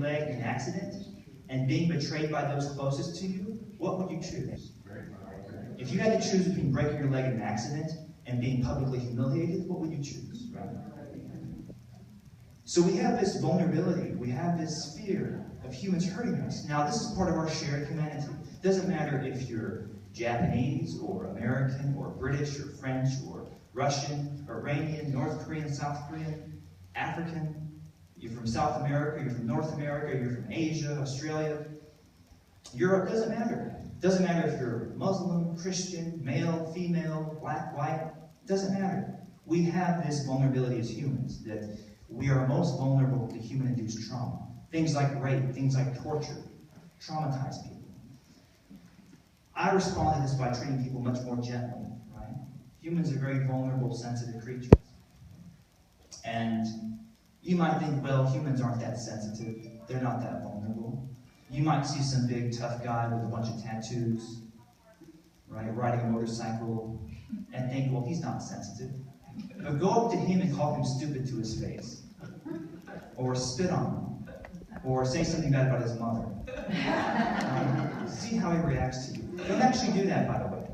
leg in an accident and being betrayed by those closest to you, what would you choose? If you had to choose between breaking your leg in an accident and being publicly humiliated, what would you choose? Right? So we have this vulnerability, we have this fear of humans hurting us. Now, this is part of our shared humanity. It doesn't matter if you're Japanese or American or British or French or Russian, Iranian, North Korean, South Korean, African, you're from South America, you're from North America, you're from Asia, Australia, Europe, doesn't matter. It doesn't matter if you're Muslim, Christian, male, female, black, white, doesn't matter. We have this vulnerability as humans, that we are most vulnerable to human-induced trauma. Things like rape, things like torture, traumatize people. I respond to this by treating people much more gently, right? Humans are very vulnerable, sensitive creatures. And you might think, well, humans aren't that sensitive. They're not that vulnerable. You might see some big, tough guy with a bunch of tattoos, right, riding a motorcycle, and think, well, he's not sensitive. But go up to him and call him stupid to his face. Or spit on him. Or say something bad about his mother. See how he reacts to you. Don't actually do that, by the way.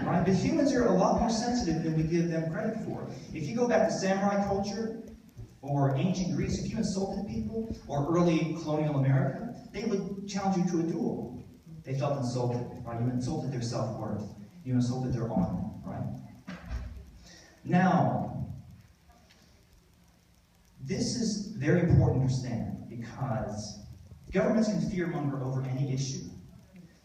Right? But humans are a lot more sensitive than we give them credit for. If you go back to samurai culture, or ancient Greece, if you insulted people, or early colonial America, they would challenge you to a duel. They felt insulted, right? You insulted their self-worth. You insulted their honor, right? Now, this is very important to understand, because governments can fearmonger over any issue.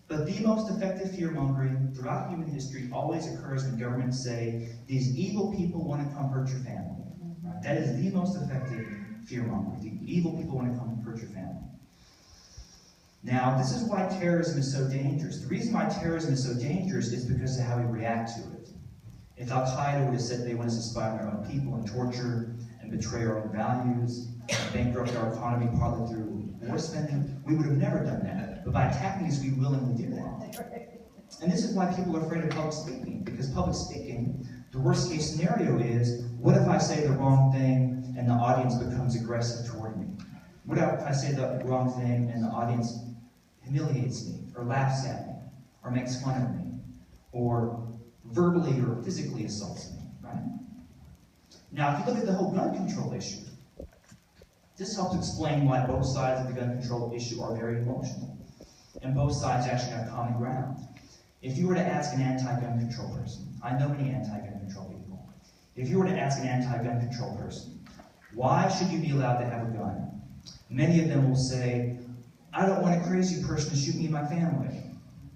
But the most effective fearmongering throughout human history always occurs when governments say, these evil people want to come hurt your family. Right? That is the most effective fearmongering. The evil people want to come hurt your family. Now, this is why terrorism is so dangerous. The reason why terrorism is so dangerous is because of how we react to it. If Al-Qaeda would have said they want us to spy on their own people and torture and betray our own values, and bankrupt our economy partly through war spending, we would have never done that. But by attacking us, we willingly do that. And this is why people are afraid of public speaking, because public speaking, the worst case scenario is, what if I say the wrong thing and the audience becomes aggressive toward me? What if I say the wrong thing and the audience humiliates me, or laughs at me, or makes fun of me, or verbally or physically assaults me, right? Now, if you look at the whole gun control issue, this helps explain why both sides of the gun control issue are very emotional. And both sides actually have common ground. If you were to ask an anti-gun control person, I know many anti-gun control people, if you were to ask an anti-gun control person, why should you be allowed to have a gun? Many of them will say, I don't want a crazy person to shoot me and my family.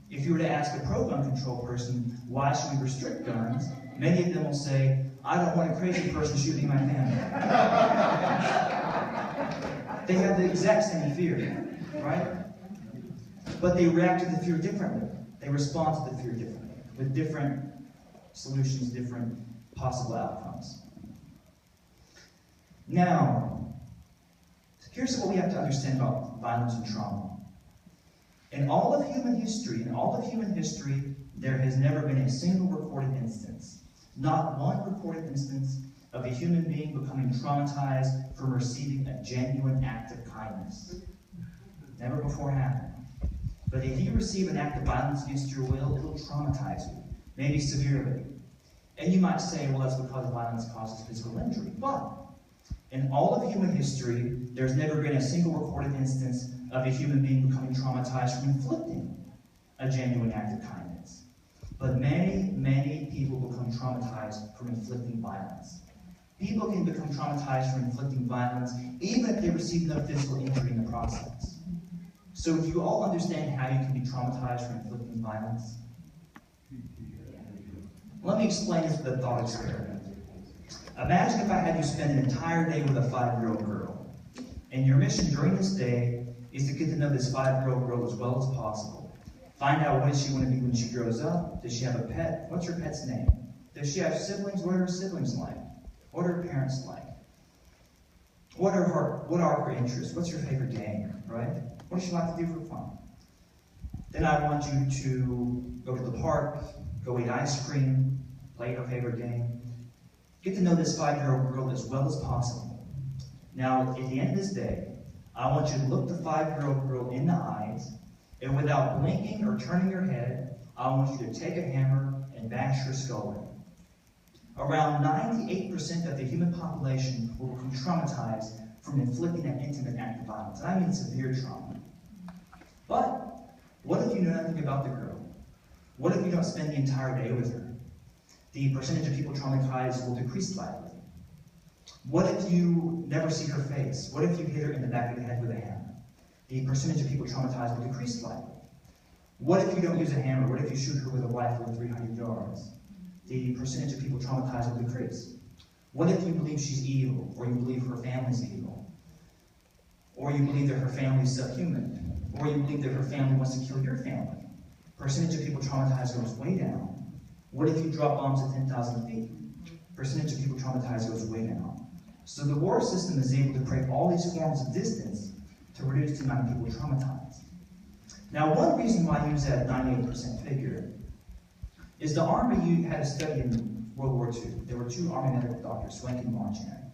If you were to ask a pro-gun control person, why should we restrict guns? Many of them will say, I don't want a crazy person shooting my family. They have the exact same fear, right? But they react to the fear differently. They respond to the fear differently, with different solutions, different possible outcomes. Now, here's what we have to understand about violence and trauma. In all of human history, there has never been a single recorded instance, not one recorded instance, of a human being becoming traumatized from receiving a genuine act of kindness. Never before happened. But if you receive an act of violence against your will, it will traumatize you, maybe severely. And you might say, well, that's because violence causes physical injury. But in all of human history, there's never been a single recorded instance of a human being becoming traumatized from inflicting a genuine act of kindness. But many, many people become traumatized from inflicting violence. People can become traumatized from inflicting violence even if they receive no physical injury in the process. So do you all understand how you can be traumatized from inflicting violence? Let me explain this with a thought experiment. Imagine if I had you spend an entire day with a 5-year-old girl, and your mission during this day is to get to know this 5-year-old girl as well as possible. Find out what does she want to be when she grows up. Does she have a pet? What's her pet's name? Does she have siblings? What are her siblings like? What are her parents like? What are her interests? What's her favorite game, right? What does she like to do for fun? Then I want you to go to the park, go eat ice cream, play her favorite game. Get to know this 5-year-old girl as well as possible. Now, at the end of this day, I want you to look the 5-year-old girl in the eyes, and without blinking or turning your head, I want you to take a hammer and bash her skull in. Around 98% of the human population will become traumatized from inflicting an intimate act of violence. And I mean severe trauma. But what if you know nothing about the girl? What if you don't spend the entire day with her? The percentage of people traumatized will decrease slightly. What if you never see her face? What if you hit her in the back of the head with a hammer? The percentage of people traumatized will decrease slightly. What if you don't use a hammer? What if you shoot her with a rifle at 300 yards? The percentage of people traumatized will decrease. What if you believe she's evil, or you believe her family's evil? Or you believe that her family's subhuman? Or you believe that her family wants to kill your family? Percentage of people traumatized goes way down. What if you drop bombs at 10,000 feet? Percentage of people traumatized goes way down. So the war system is able to create all these forms of distance to reduce the amount of people traumatized. Now, one reason why I use that 98% figure is the Army had a study in World War II. There were 2 Army medical doctors, Swank and Marchand.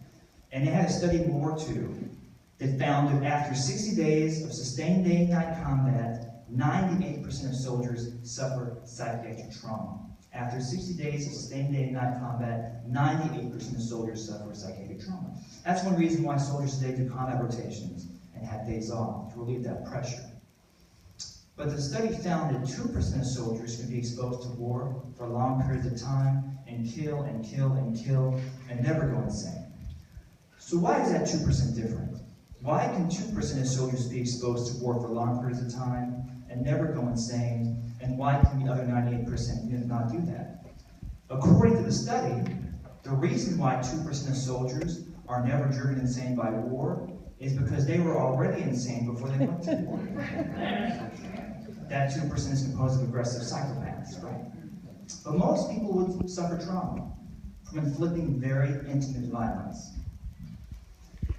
And they had a study in World War II that found that after 60 days of sustained day-and-night combat, 98% of soldiers suffer psychiatric trauma. After 60 days of sustained day-and-night combat, 98% of soldiers suffer psychiatric trauma. That's one reason why soldiers today do combat rotations and have days off, to relieve that pressure. But the study found that 2% of soldiers can be exposed to war for long periods of time and kill and kill and kill and never go insane. So why is that 2% different? Why can 2% of soldiers be exposed to war for long periods of time and never go insane, and why can the other 98% not do that? According to the study, the reason why 2% of soldiers are never driven insane by war is because they were already insane before they went to war. That 2% is composed of aggressive psychopaths, right? But most people would suffer trauma from inflicting very intimate violence.